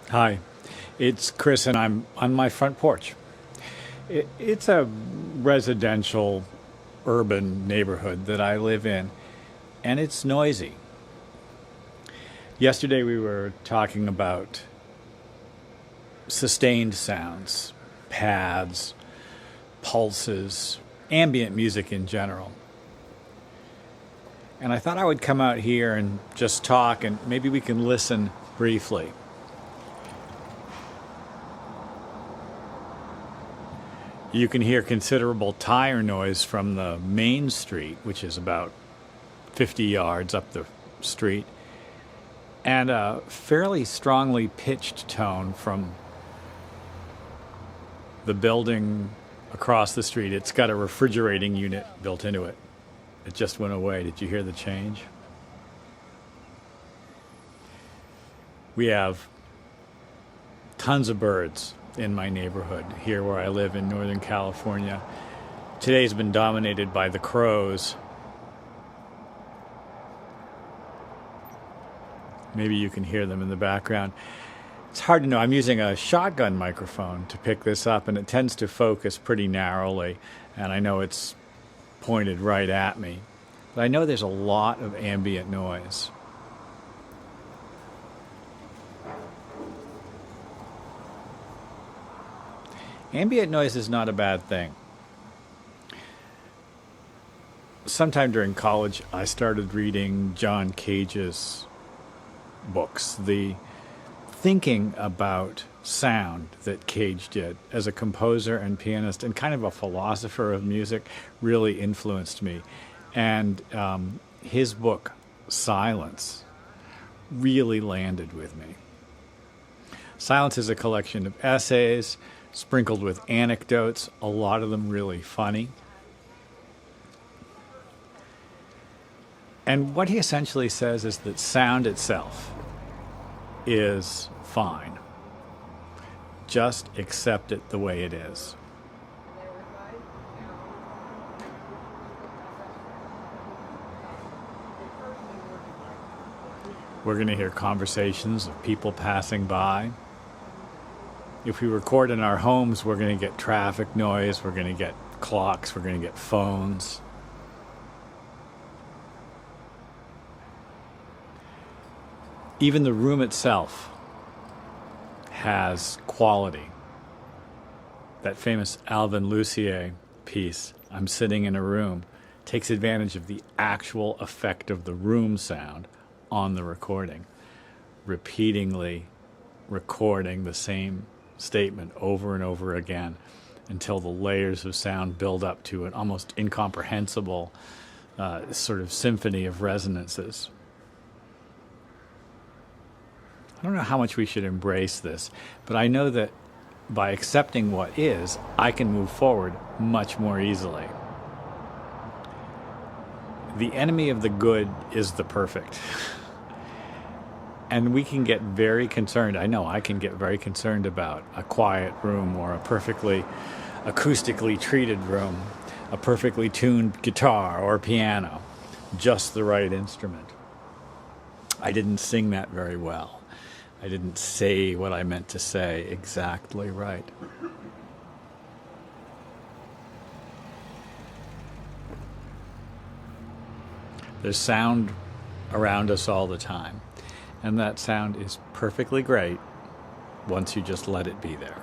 Hi, it's Chris, and I'm on my front porch. It's a residential, urban neighborhood that I live in, and it's noisy. Yesterday, we were talking about sustained sounds, pads, pulses, ambient music in general. And I thought I would come out here and just talk, and maybe we can listen briefly. You can hear considerable tire noise from the main street, which is about 50 yards up the street, and a fairly strongly pitched tone from the building across the street. It's got a refrigerating unit built into it. It just went away. Did you hear the change? We have tons of birds in my neighborhood here where I live in Northern California. Today's been dominated by the crows. Maybe you can hear them in the background. It's hard to know. I'm using a shotgun microphone to pick this up, and it tends to focus pretty narrowly, and I know it's pointed right at me. But I know there's a lot of ambient noise. Ambient noise is not a bad thing. Sometime during college, I started reading John Cage's books, the thinking about sound that Cage did as a composer and pianist and kind of a philosopher of music really influenced me. And his book, Silence, really landed with me. Silence is a collection of essays sprinkled with anecdotes, a lot of them really funny. And what he essentially says is that sound itself is fine. Just accept it the way it is. We're going to hear conversations of people passing by. If we record in our homes, we're going to get traffic noise, we're going to get clocks, we're going to get phones. Even the room itself has quality. That famous Alvin Lucier piece, I'm Sitting in a Room, takes advantage of the actual effect of the room sound on the recording, repeatedly recording the same statement over and over again until the layers of sound build up to an almost incomprehensible sort of symphony of resonances. I don't know how much we should embrace this, but I know that by accepting what is, I can move forward much more easily. The enemy of the good is the perfect. And we can get very concerned. I know I can get very concerned about a quiet room or a perfectly acoustically treated room, a perfectly tuned guitar or piano, just the right instrument. I didn't sing that very well. I didn't say what I meant to say exactly right. There's sound around us all the time. And that sound is perfectly great once you just let it be there.